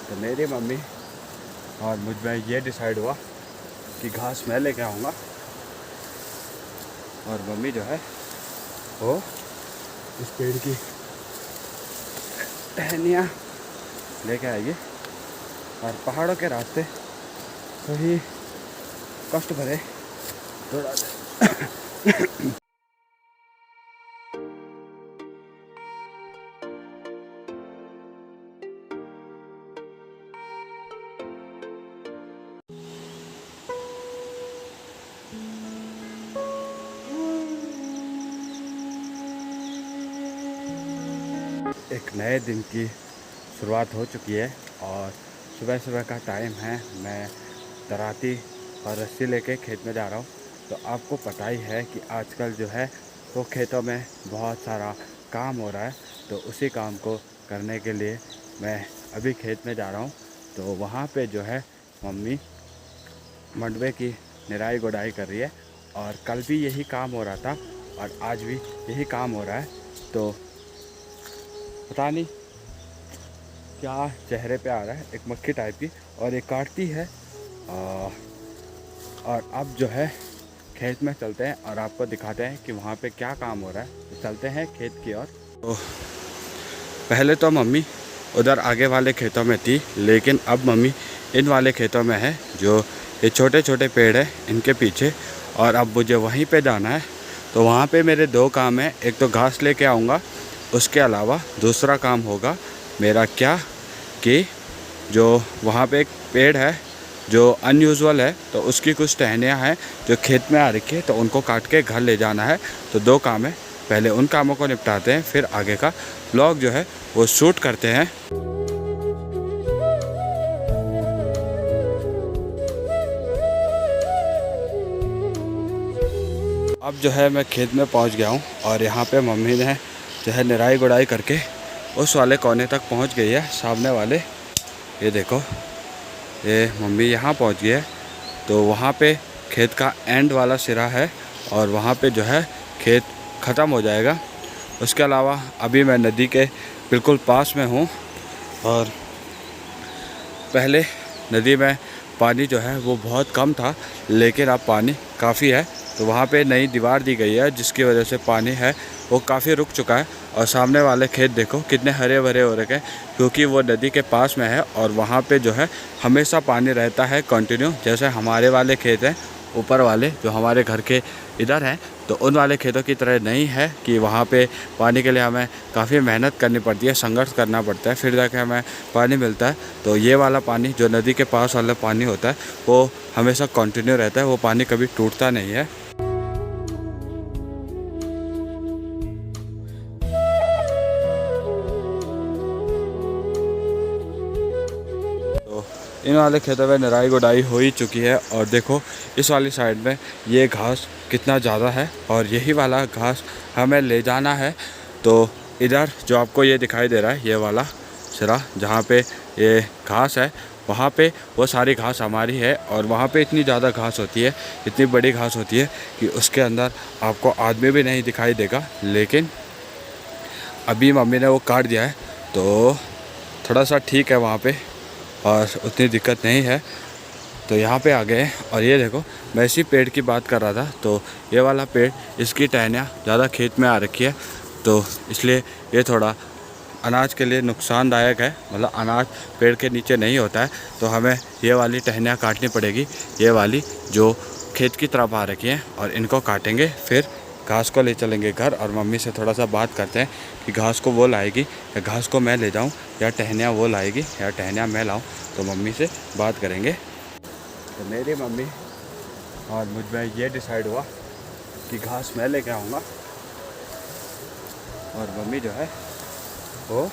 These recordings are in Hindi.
तो मेरी मम्मी और मुझ में ये डिसाइड हुआ कि घास मैं लेके आऊँगा और मम्मी जो है वो इस पेड़ की टहनियाँ लेके आएगी। और पहाड़ों के रास्ते सही कष्ट भरे थोड़ा एक नए दिन की शुरुआत हो चुकी है और सुबह सुबह का टाइम है। मैं दराती और रस्सी लेके खेत में जा रहा हूँ। तो आपको पता ही है कि आजकल जो है वो खेतों में बहुत सारा काम हो रहा है। तो उसी काम को करने के लिए मैं अभी खेत में जा रहा हूँ। तो वहाँ पे जो है मम्मी मंडवे की निराई गुड़ाई कर रही है और कल भी यही काम हो रहा था और आज भी यही काम हो रहा है। तो पता नहीं क्या चेहरे पे आ रहा है, एक मक्खी टाइप की और ये काटती है। और अब जो है खेत में चलते हैं और आपको दिखाते हैं कि वहाँ पे क्या काम हो रहा है। तो चलते हैं खेत की ओर। तो पहले तो मम्मी उधर आगे वाले खेतों में थी, लेकिन अब मम्मी इन वाले खेतों में है जो ये छोटे छोटे पेड़ है इनके पीछे। और अब मुझे वहीं पे जाना है। तो वहाँ पे मेरे दो काम हैं, एक तो घास लेके आऊँगा, उसके अलावा दूसरा काम होगा मेरा क्या कि जो वहाँ पे एक पेड़ है जो अनयूजुअल है, तो उसकी कुछ टहनियाँ हैं जो खेत में आ रखी है, तो उनको काट के घर ले जाना है। तो दो काम है, पहले उन कामों को निपटाते हैं, फिर आगे का व्लॉग जो है वो शूट करते हैं। अब जो है मैं खेत में पहुंच गया हूं और यहाँ पे मम्मी ने जो है निराई गुड़ाई करके उस वाले कोने तक पहुंच गई है, सामने वाले। ये देखो, ये मम्मी यहाँ पहुंच गई है। तो वहाँ पे खेत का एंड वाला सिरा है और वहाँ पे जो है खेत ख़त्म हो जाएगा। उसके अलावा अभी मैं नदी के बिल्कुल पास में हूँ और पहले नदी में पानी जो है वो बहुत कम था, लेकिन अब पानी काफ़ी है। तो वहाँ पे नई दीवार दी गई है जिसकी वजह से पानी है वो काफ़ी रुक चुका है। और सामने वाले खेत देखो कितने हरे भरे हो रखे हैं, क्योंकि वो नदी के पास में है और वहाँ पे जो है हमेशा पानी रहता है कंटिन्यू। जैसे हमारे वाले खेत हैं ऊपर वाले जो हमारे घर के इधर हैं, तो उन वाले खेतों की तरह नहीं है कि वहाँ पे पानी के लिए हमें काफ़ी मेहनत करनी पड़ती है, संघर्ष करना पड़ता है, फिर जाके हमें पानी मिलता है। तो ये वाला पानी जो नदी के पास वाला पानी होता है वो हमेशा कंटिन्यू रहता है, वो पानी कभी टूटता नहीं है। इन वाले खेतों में निराई गुड़ाई हो ही चुकी है और देखो इस वाली साइड में ये घास कितना ज़्यादा है और यही वाला घास हमें ले जाना है। तो इधर जो आपको ये दिखाई दे रहा है, ये वाला सिरा जहाँ पे ये घास है, वहाँ पे वो सारी घास हमारी है। और वहाँ पे इतनी ज़्यादा घास होती है, इतनी बड़ी घास होती है कि उसके अंदर आपको आदमी भी नहीं दिखाई देगा। लेकिन अभी मम्मी ने वो काट दिया है तो थोड़ा सा ठीक है वहाँ पे और उतनी दिक्कत नहीं है। तो यहाँ पे आ गए और ये देखो, मैं इसी पेड़ की बात कर रहा था। तो ये वाला पेड़, इसकी टहनियाँ ज़्यादा खेत में आ रखी है, तो इसलिए ये थोड़ा अनाज के लिए नुकसानदायक है। मतलब अनाज पेड़ के नीचे नहीं होता है, तो हमें ये वाली टहनियाँ काटनी पड़ेगी, ये वाली जो खेत की तरफ आ रखी हैं। और इनको काटेंगे, फिर घास को ले चलेंगे घर और मम्मी से थोड़ा सा बात करते हैं कि घास को वो लाएगी या घास को मैं ले जाऊं, या टहनियाँ वो लाएगी या टहनियाँ मैं लाऊं। तो मम्मी से बात करेंगे। तो मेरी मम्मी और मुझ में ये डिसाइड हुआ कि घास मैं लेके आऊँगा और मम्मी जो है वो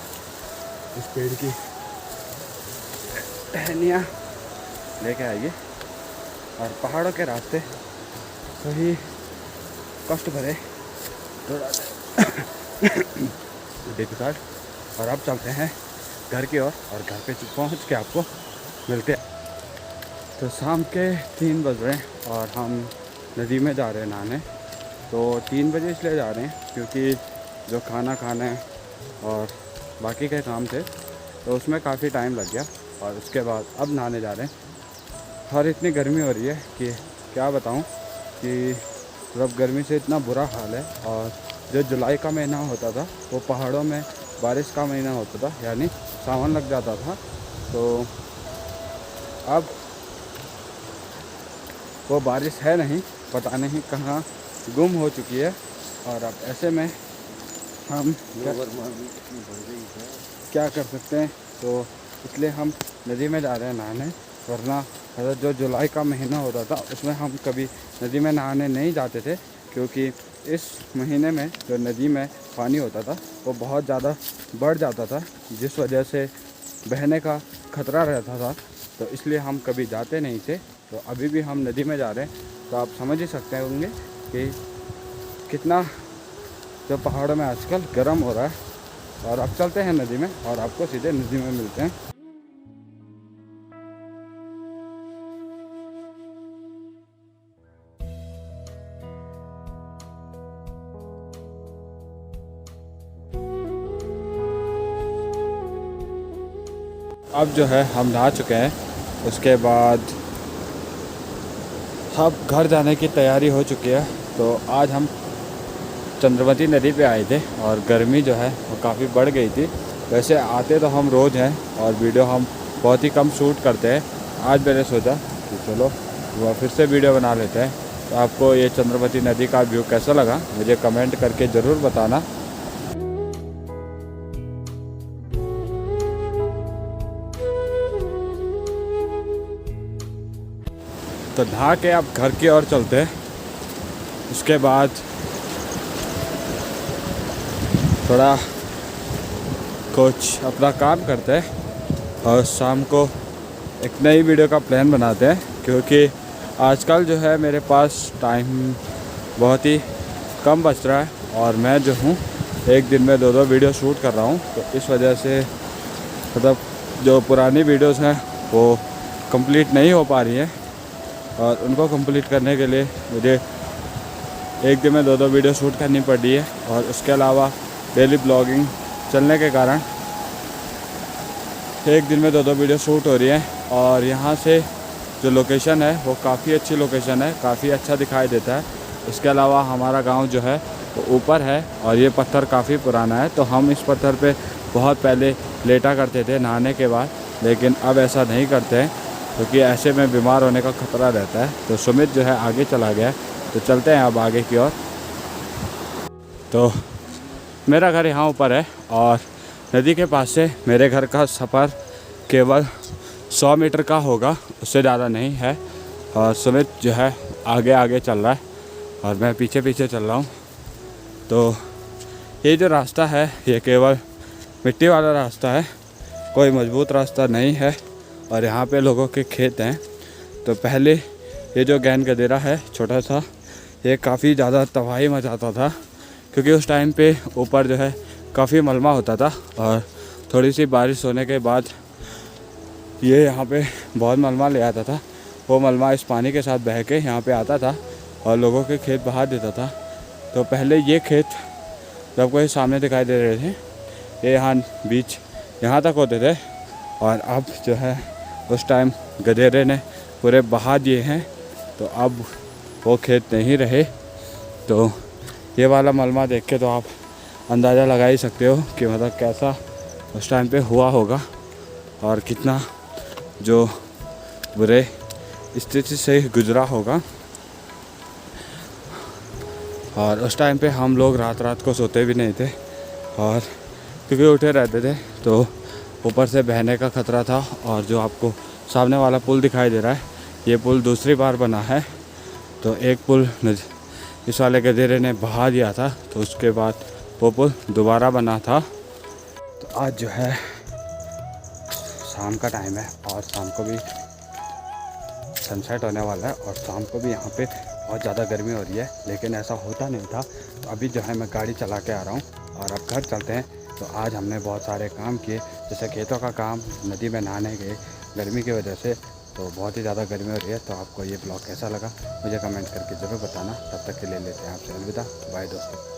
इस पेड़ की टहनियाँ लेके आएगी। और पहाड़ों के रास्ते सही कष्ट भरे थोड़ा डिफिकल्ट। और अब चलते हैं घर की ओर और घर पे पहुंच के आपको मिलते हैं। तो शाम के 3 बज रहे हैं और हम नदी में जा रहे हैं नहाने। तो 3 बजे इसलिए जा रहे हैं क्योंकि जो खाना खाना है और बाकी के काम थे तो उसमें काफ़ी टाइम लग गया और उसके बाद अब नहाने जा रहे हैं। और इतनी गर्मी हो रही है कि क्या बताऊं कि मतलब गर्मी से इतना बुरा हाल है। और जो जुलाई का महीना होता था वो पहाड़ों में बारिश का महीना होता था, यानी सावन लग जाता था। तो अब वो बारिश है नहीं, पता नहीं कहाँ गुम हो चुकी है। और अब ऐसे में हम क्या कर सकते हैं, तो इसलिए हम नदी में जा रहे हैं नहाने। वरना अगर जो जुलाई का महीना होता था उसमें हम कभी नदी में नहाने नहीं जाते थे, क्योंकि इस महीने में जो नदी में पानी होता था वो बहुत ज़्यादा बढ़ जाता था, जिस वजह से बहने का खतरा रहता था। तो इसलिए हम कभी जाते नहीं थे। तो अभी भी हम नदी में जा रहे हैं, तो आप समझ ही सकते होंगे कि कितना जो पहाड़ों में आजकल गर्म हो रहा है। और अब चलते हैं नदी में और आपको सीधे नदी में मिलते हैं। अब जो है हम नहा चुके हैं, उसके बाद अब घर जाने की तैयारी हो चुकी है। तो आज हम चंद्रवती नदी पे आए थे और गर्मी जो है वो काफ़ी बढ़ गई थी। वैसे आते तो हम रोज़ हैं और वीडियो हम बहुत ही कम शूट करते हैं। आज मैंने सोचा कि चलो वह फिर से वीडियो बना लेते हैं। तो आपको ये चंद्रवती नदी का व्यू कैसा लगा मुझे कमेंट करके ज़रूर बताना। तो नहा के आप घर की ओर चलते हैं। उसके बाद थोड़ा कुछ अपना काम करते हैं और शाम को एक नई वीडियो का प्लान बनाते हैं, क्योंकि आजकल जो है मेरे पास टाइम बहुत ही कम बच रहा है और मैं जो हूँ एक दिन में 2-2 वीडियो शूट कर रहा हूँ। तो इस वजह से मतलब जो पुरानी वीडियोस हैं वो कंप्लीट नहीं हो पा रही हैं और उनको कंप्लीट करने के लिए मुझे एक दिन में 2-2 वीडियो शूट करनी पड़ रही है। और उसके अलावा डेली ब्लॉगिंग चलने के कारण एक दिन में 2-2 वीडियो शूट हो रही है। और यहाँ से जो लोकेशन है वो काफ़ी अच्छी लोकेशन है, काफ़ी अच्छा दिखाई देता है। इसके अलावा हमारा गांव जो है वो ऊपर है और ये पत्थर काफ़ी पुराना है। तो हम इस पत्थर पे बहुत पहले लेटा करते थे नहाने के बाद, लेकिन अब ऐसा नहीं करते हैं क्योंकि ऐसे में बीमार होने का खतरा रहता है। तो सुमित जो है आगे चला गया है, तो चलते हैं अब आगे की ओर। तो मेरा घर यहाँ ऊपर है और नदी के पास से मेरे घर का सफ़र केवल 100 मीटर का होगा, उससे ज़्यादा नहीं है। और सुमित जो है आगे आगे चल रहा है और मैं पीछे पीछे चल रहा हूँ। तो ये जो रास्ता है ये केवल मिट्टी वाला रास्ता है, कोई मजबूत रास्ता नहीं है। और यहाँ पे लोगों के खेत हैं। तो पहले ये जो गैन गदेरा है छोटा सा, ये काफ़ी ज़्यादा तबाही मचाता था, क्योंकि उस टाइम पे ऊपर जो है काफ़ी मलबा होता था और थोड़ी सी बारिश होने के बाद ये यहाँ पे बहुत मलबा ले आता था। वो मलबा इस पानी के साथ बह के यहाँ पे आता था और लोगों के खेत बहा देता था। तो पहले ये खेत जब कोई सामने दिखाई दे रहे थे, ये यहाँ बीच यहाँ तक होते थे। और अब जो है उस टाइम गधेरे ने पूरे बहा दिए हैं, तो अब वो खेत नहीं रहे। तो ये वाला मलबा देख के तो आप अंदाज़ा लगा ही सकते हो कि मतलब कैसा उस टाइम पे हुआ होगा और कितना जो बुरे स्थिति से गुजरा होगा। और उस टाइम पे हम लोग रात रात को सोते भी नहीं थे और क्योंकि उठे रहते थे, तो ऊपर से बहने का खतरा था। और जो आपको सामने वाला पुल दिखाई दे रहा है, ये पुल दूसरी बार बना है। तो एक पुल इस वाले गधेरे ने बहा दिया था, तो उसके बाद वो पुल दोबारा बना था। तो आज जो है शाम का टाइम है और शाम को भी सनसेट होने वाला है और शाम को भी यहाँ पे बहुत ज़्यादा गर्मी हो रही है, लेकिन ऐसा होता नहीं था। तो अभी जो है मैं गाड़ी चला के आ रहा हूँ और अब घर चलते हैं। तो आज हमने बहुत सारे काम किए, जैसे खेतों का काम, नदी में नहाने गए गर्मी की वजह से। तो बहुत ही ज़्यादा गर्मी हो रही है। तो आपको ये ब्लॉग कैसा लगा मुझे कमेंट करके ज़रूर बताना। तब तक के लिए लेते हैं आपसे अलविदा, बाय दोस्तों।